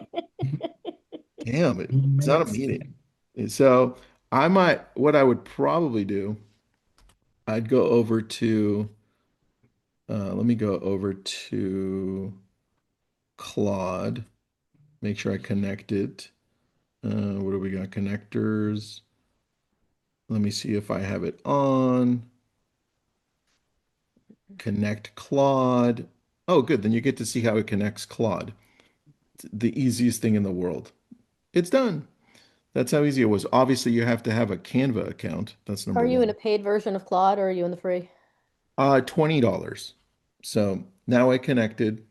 damn, it's not a Mixed. meeting. And so what I would probably do, I'd go over to, let me go over to Claude, make sure I connect it. What do we got? Connectors. Let me see if I have it on. Connect Claude. Oh, good. Then you get to see how it connects Claude. It's the easiest thing in the world. It's done. That's how easy it was. Obviously, you have to have a Canva account. That's Are number you in a one. paid version of Claude or are you in the free? $20. So now I connected,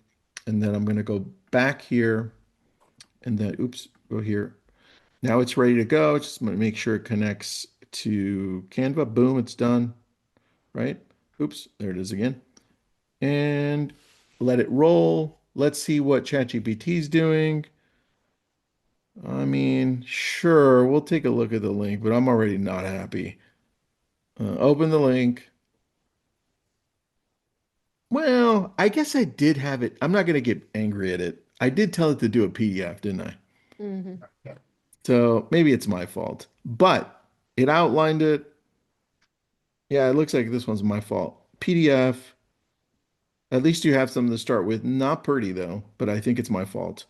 and then I'm going to go back here, and then, oops, go here. Now it's ready to go. Just going to make sure it connects to Canva. Boom, it's done, right? Oops, there it is again. And let it roll. Let's see what ChatGPT is doing. I mean, sure, we'll take a look at the link, but I'm already not happy. Open the link. Well, I guess I did have it. I'm not going to get angry at it. I did tell it to do a PDF, didn't I? Hmm. Yeah. So maybe it's my fault. But it outlined it. Yeah, it looks like this one's my fault. PDF. At least you have something to start with. Not pretty though, but I think it's my fault.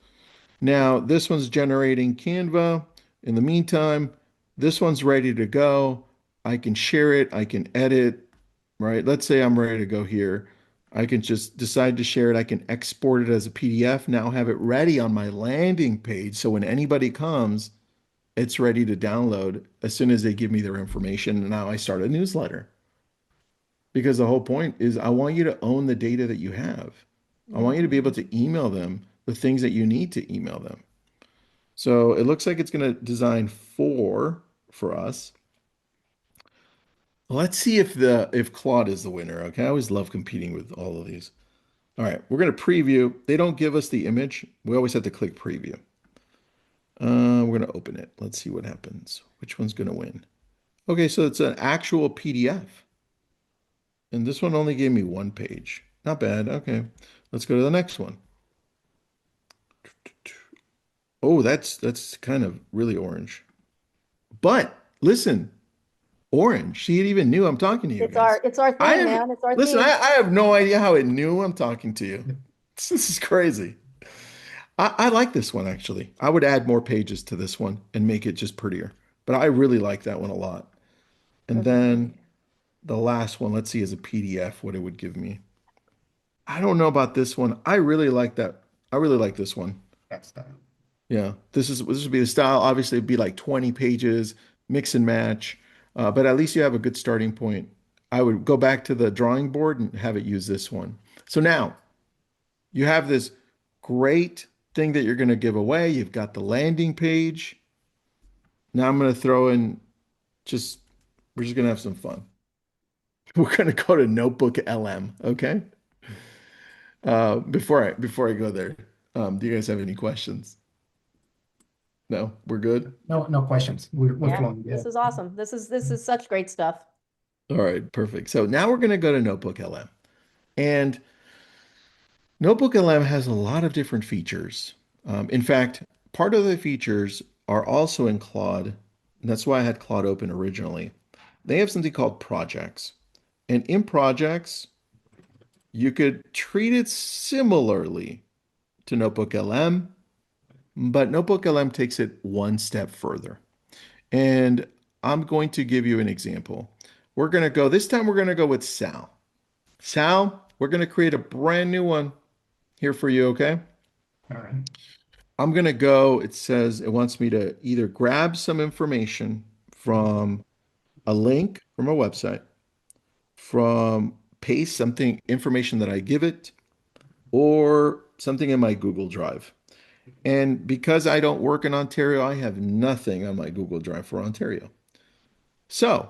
Now, this one's generating Canva. In the meantime, this one's ready to go. I can share it. I can edit, right? Let's say I'm ready to go here. I can just decide to share it. I can export it as a PDF, now have it ready on my landing page. So when anybody comes, it's ready to download as soon as they give me their information. And now I start a newsletter because the whole point is I want you to own the data that you have. I want you to be able to email them the things that you need to email them. So it looks like it's going to design four for us. Let's see if Claude is the winner. Okay, I always love competing with all of these. All right, we're going to preview. They don't give us the image. We always have to click preview. We're going to open it. Let's see what happens. Which one's going to win? Okay, so it's an actual PDF. And this one only gave me one page. Not bad. Okay, let's go to the next one. Oh, that's kind of really orange. But listen, orange. See, it even knew I'm talking to you guys. It's our I thing, have, man. It's our listen, theme. I have no idea how it knew I'm talking to you. This is crazy. I like this one actually. I would add more pages to this one and make it just prettier. But I really like that one a lot. And then Okay. the last one, let's see as a PDF what it would give me. I don't know about this one. I really like that. I really like this one. That's the Yeah, this would be the style. Obviously, it'd be like 20 pages, mix and match. But at least you have a good starting point. I would go back to the drawing board and have it use this one. So now you have this great thing that you're going to give away. You've got the landing page. Now I'm going to throw in just, we're just going to have some fun. We're going to go to Notebook LM, okay? Before I go there, do you guys have any questions? No, we're good. no questions. We're Yeah, flowing. Yeah. this is awesome. This is such great stuff. All right, perfect. So now we're going to go to Notebook LM. And Notebook LM has a lot of different features. In fact, part of the features are also in Claude, and that's why I had Claude open originally. They have something called projects. And in projects, you could treat it similarly to Notebook LM, but Notebook LM takes it one step further. And I'm going to give you an example. This time we're going to go with Sal. Sal, we're going to create a brand new one here for you, okay? All right. I'm going to go, it says it wants me to either grab some information from a link from a website, from paste something, information that I give it, or something in my Google Drive. And because I don't work in Ontario, I have nothing on my Google Drive for Ontario. So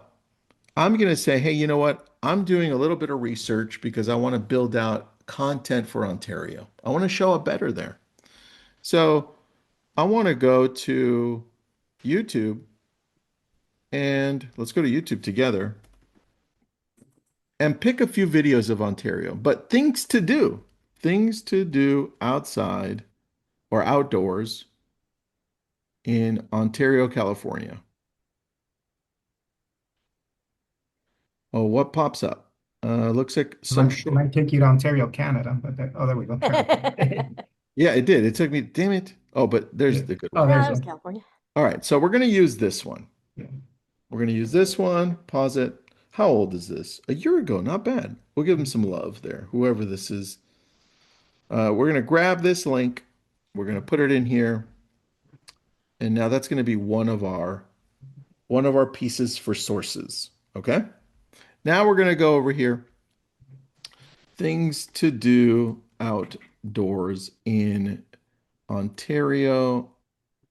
I'm going to say, hey, you know what? I'm doing a little bit of research because I want to build out content for Ontario. I want to show up better there. So I want to go to YouTube and let's go to YouTube together and pick a few videos of Ontario, but things to do outside or outdoors in Ontario, California. Oh, what pops up? Looks like some It short. might take you to Ontario, Canada, but oh, there we go. Yeah, it did. It took me, damn it. Oh, but there's the good Oh, one. there's Yeah, it was one. California. All right, so we're going to use this one. Yeah. We're going to use this one, pause it. How old is this? A year ago, not bad. We'll give them some love there, whoever this is. We're going to grab this link. We're going to put it in here. And now that's going to be one of our pieces for sources. Okay. Now we're going to go over here. Things to do outdoors in Ontario,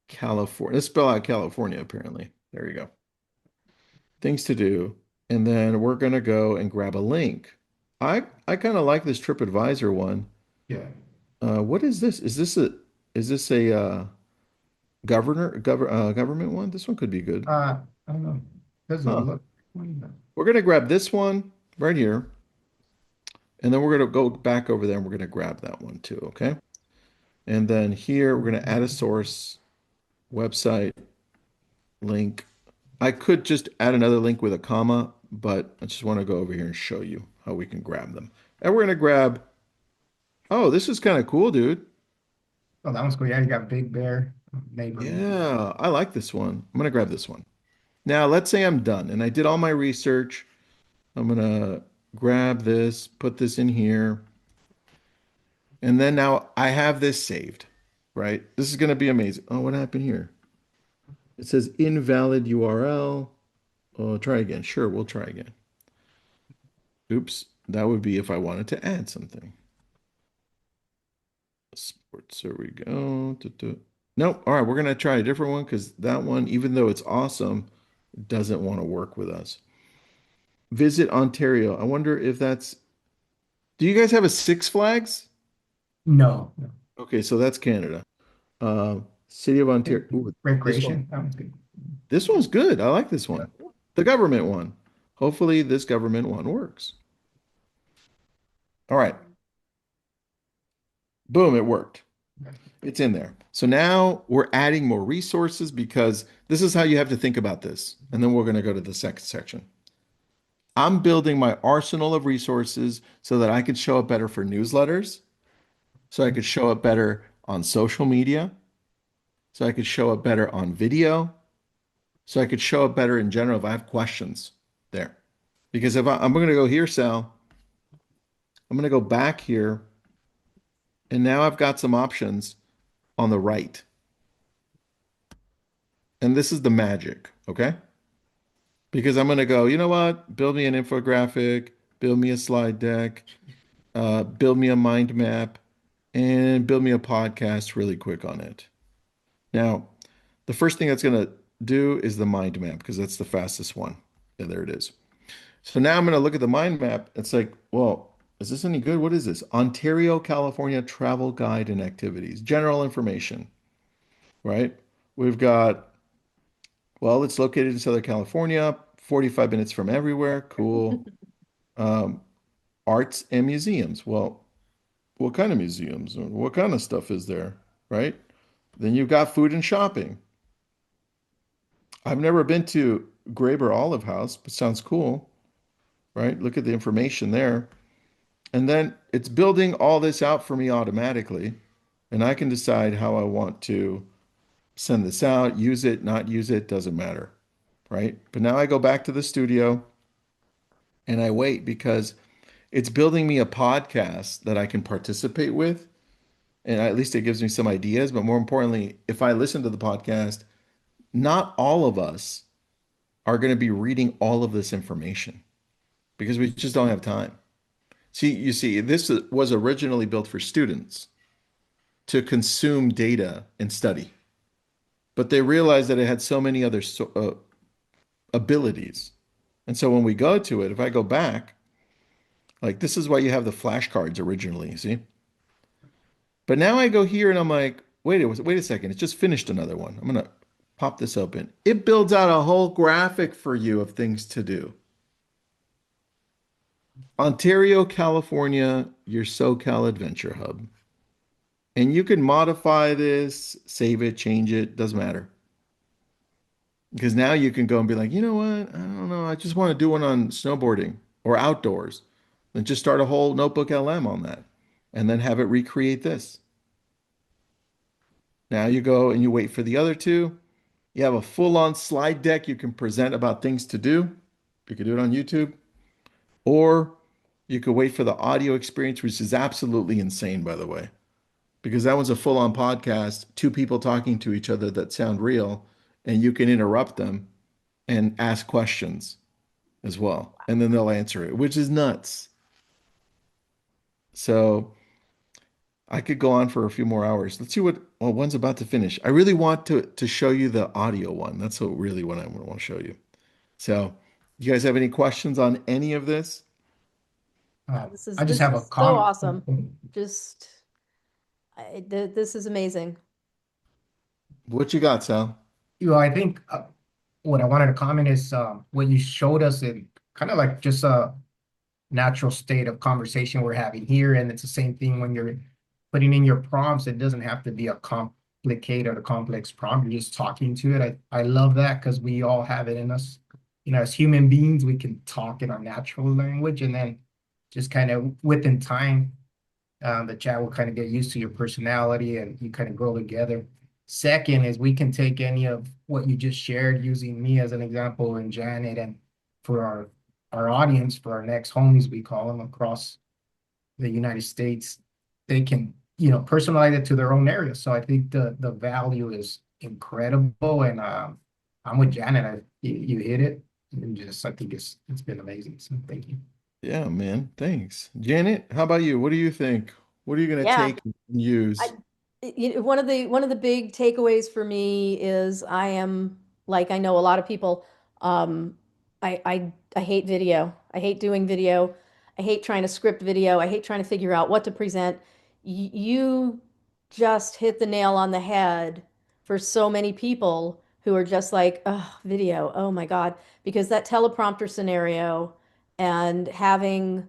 California. Let's spell out California, apparently. There you go. Things to do. And then we're going to go and grab a link. I kind of like this TripAdvisor one. Yeah. What is this? Is this a government one? This one could be good. I don't know. Doesn't Huh. look. What is that? We're going to grab this one right here. And then we're going to go back over there and we're going to grab that one too. Okay. And then here we're going to add a source, website, link. I could just add another link with a comma, but I just want to go over here and show you how we can grab them. And we're going to grab, oh, this is kind of cool, dude. Oh, that one's cool. Yeah, you got Big Bear neighborhood. Yeah, I like this one. I'm going to grab this one. Now, let's say I'm done and I did all my research. I'm going to grab this, put this in here. And then now I have this saved, right? This is going to be amazing. Oh, what happened here? It says invalid URL. Oh, try again. Sure, we'll try again. Oops, that would be if I wanted to add something. Sports, there we go. Nope. All right, we're gonna try a different one because that one, even though it's awesome, doesn't want to work with us. Visit Ontario. I wonder if that's. Do you guys have a Six Flags? No, no. Okay, so that's Canada. City of Ontario. Ooh, this one. Recreation. That one's good. This one's good. I like this Yeah. one. The government one. Hopefully, this government one works. All right. Boom, it worked. It's in there. So now we're adding more resources because this is how you have to think about this. And then we're going to go to the second section. I'm building my arsenal of resources so that I can show up better for newsletters, so I could show up better on social media, so I could show up better on video, so I could show up better in general if I have questions there. Because if I'm going to go here, Sal, I'm going to go back here, and now I've got some options on the right. And this is the magic, okay? Because I'm going to go, you know what? Build me an infographic, build me a slide deck, build me a mind map, and build me a podcast really quick on it. Now, the first thing that's going to do is the mind map because that's the fastest one. Yeah, there it is. So now I'm going to look at the mind map. It's like, well, is this any good? What is this? Ontario, California travel guide and activities, general information, right? We've got, well, it's located in Southern California, 45 minutes from everywhere. Cool. Um, Arts and museums. Well, what kind of museums? What kind of stuff is there, right? Then you've got food and shopping. I've never been to Graber Olive House, but sounds cool, right? Look at the information there. And then it's building all this out for me automatically. And I can decide how I want to send this out, use it, not use it, doesn't matter, right? But now I go back to the studio and I wait because it's building me a podcast that I can participate with. And at least it gives me some ideas. But more importantly, if I listen to the podcast, not all of us are going to be reading all of this information because we just don't have time. See, you see, this was originally built for students to consume data and study, but they realized that it had so many other abilities. And so when we go to it, if I go back, like this is why you have the flashcards originally, see? But now I go here and I'm like, wait a second, it just finished another one. I'm gonna pop this open. It builds out a whole graphic for you of things to do. Ontario, California, your SoCal Adventure Hub. And you can modify this, save it, change it, doesn't matter. Because now you can go and be like, you know what? I don't know. I just want to do one on snowboarding or outdoors. Then just start a whole Notebook LM on that and then have it recreate this. Now you go and you wait for the other two. You have a full-on slide deck you can present about things to do. You could do it on YouTube, or you could wait for the audio experience, which is absolutely insane, by the way, because that was a full-on podcast, two people talking to each other that sound real, and you can interrupt them and ask questions as well, and then they'll answer it, which is nuts. So I could go on for a few more hours. Let's see what, well, one's about to finish. I really want to show you the audio one. That's really what I want to show you. So, you guys have any questions on any of this? This is I just this have a is so comment. awesome. Just this is amazing. What you got, Sal? I think what I wanted to comment is what you showed us in kind of like just a natural state of conversation we're having here. And it's the same thing when you're putting in your prompts. It doesn't have to be a complicated or complex prompt. You're just talking to it. I love that because we all have it in us. As human beings, we can talk in our natural language, and then just kind of within time, the chat will kind of get used to your personality and you kind of grow together. Second is we can take any of what you just shared using me as an example and Janet, and for our audience, for our next homies, we call them across the United States, they can, personalize it to their own area. So I think the value is incredible. And I'm with Janet. You hit it. And just I think it's been amazing. So thank you. Yeah, man. Thanks. Janet, how about you? What do you think? What are you going to Yeah. take and use? One of the big takeaways for me is I am like I know a lot of people. Um, I hate video. I hate doing video. I hate trying to script video. I hate trying to figure out what to present. You just hit the nail on the head for so many people who are just like, oh, video. Oh my God. Because that teleprompter scenario and having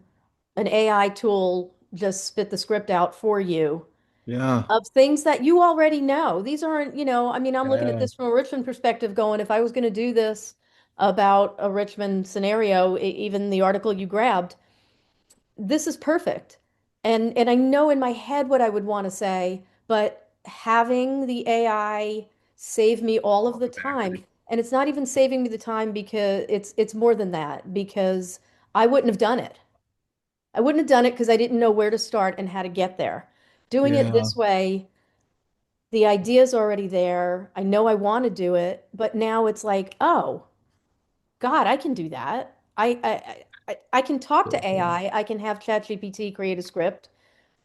an AI tool just spit the script out for you Yeah. of things that you already know. These aren't, I mean, I'm looking at Yeah. this from a Richmond perspective, going, if I was going to do this about a Richmond scenario, even the article you grabbed, this is perfect. And I know in my head what I would want to say, but having the AI save me all of the time, and it's not even saving me the time because it's more than that, because I wouldn't have done it. I wouldn't have done it because I didn't know where to start and how to get there. Doing it Yeah. this way, the idea's already there. I know I want to do it, but now it's like, oh, God, I can do that. I can talk So to cool. AI. I can have ChatGPT create a script.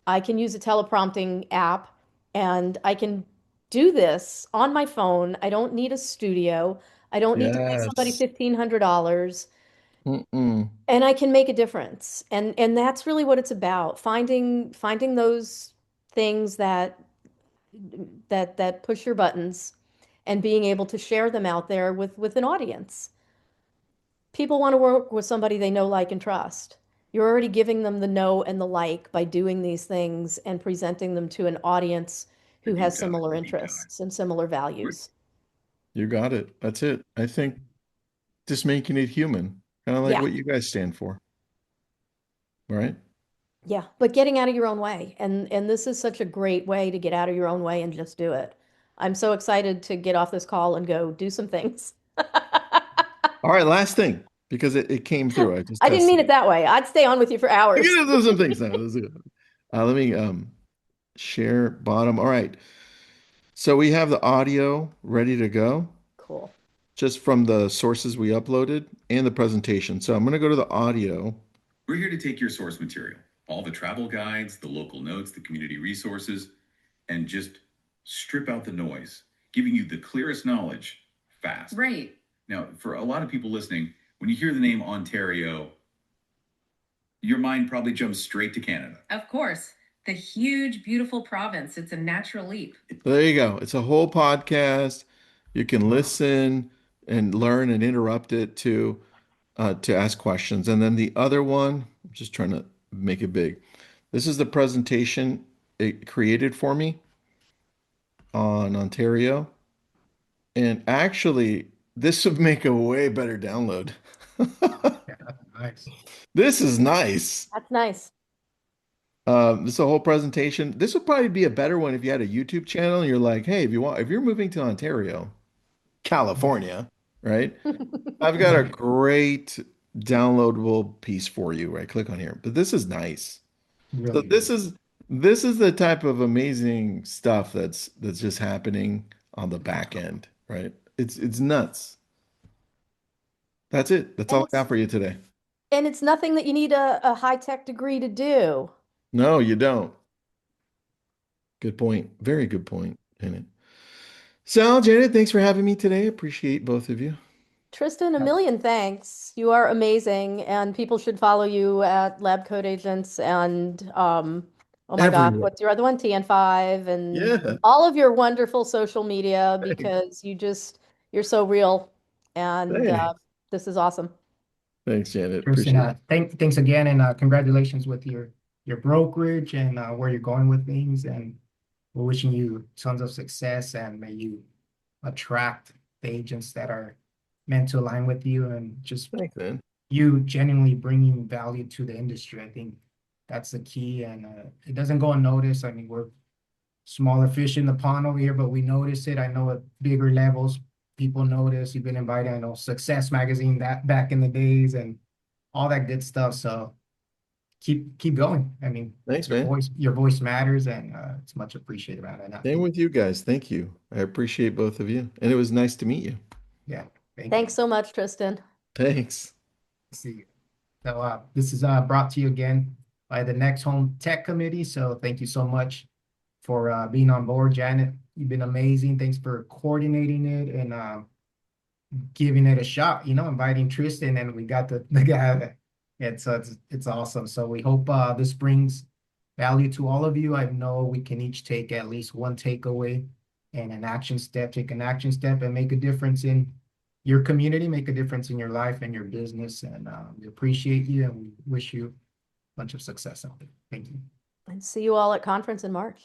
I can use a teleprompting app, and I can do this on my phone. I don't need a studio. I don't need to pay somebody Yes. $1,500, Mm-mm. and I can make a difference. And that's really what it's about. Finding those things that push your buttons and being able to share them out there with an audience. People want to work with somebody they know, like, and trust. You're already giving them the know and the like by doing these things and presenting them to an audience who has similar interests and similar values. You got it. That's it. I think just making it human, kind of like Yeah, what you guys stand for, right? yeah, but getting out of your own way. And this is such a great way to get out of your own way and just do it. I'm so excited to get off this call and go do some things. All right, last thing, because it came through. I just I didn't mean tested it it. that way. I'd stay on with you for We're hours. gonna do some things now. Let me share bottom. All right. So we have the audio ready to go Cool. just from the sources we uploaded and the presentation. So I'm going to go to the audio. We're here to take your source material, all the travel guides, the local notes, the community resources, and just strip out the noise, giving you the clearest knowledge fast. Right. Now, for a lot of people listening, when you hear the name Ontario, your mind probably jumps straight to Canada. Of course. The huge, beautiful province. It's a natural leap. There you go. It's a whole podcast. You can listen and learn and interrupt it to ask questions. And then the other one, I'm just trying to make it big. This is the presentation it created for me on Ontario. And actually, this would make a way better download. Yeah, nice. This is nice. That's nice. This is a whole presentation. This would probably be a better one if you had a YouTube channel and you're like, hey, if you're moving to Ontario, California, right? I've got a great downloadable piece for you. Right, click on here. But this is nice. So Really this is the type of amazing stuff that's just happening on the back end, right? It's nuts. That's it. That's And all I got it's for you today. and it's nothing that you need a high-tech degree to do. No, you don't. Good point. Very good point, Janet. Sal, Janet, thanks for having me today. Appreciate both of you. Tristan, a million thanks. You are amazing, and people should follow you at Lab Code Agents and oh my gosh, Everywhere. what's your other one? TN5 and Yeah. all of your wonderful social media Thanks. because you're so real, and Thanks. this is awesome. Thanks, Janet. Tristan, Appreciate it. thanks again, and congratulations with your brokerage and where you're going with things. And we're wishing you tons of success, and may you attract the agents that are meant to align with you, and just Thanks, man. you genuinely bringing value to the industry. I think that's the key, and it doesn't go unnoticed. I mean, we're smaller fish in the pond over here, but we notice it. I know at bigger levels, people notice. You've been invited, I know Success Magazine that back in the days and all that good stuff. So keep going. I mean, Thanks, man. your voice matters, and it's much appreciated, man. And Same with you guys. Thank you. I appreciate both of you. And it was nice to meet you. yeah, thank Thanks you. so much, Tristan. Thanks. See you. So this is brought to you again by the Next Home Tech Committee. So thank you so much for being on board, Janet. You've been amazing. Thanks for coordinating it and giving it a shot. You know, inviting Tristan, and we got the guy. It's awesome. So we hope this brings value to all of you. I know we can each take at least one takeaway and an action step. Take an action step and make a difference in your community, make a difference in your life and your business. And we appreciate you, and we wish you a bunch of success out there. Thank you. And see you all at conference in March.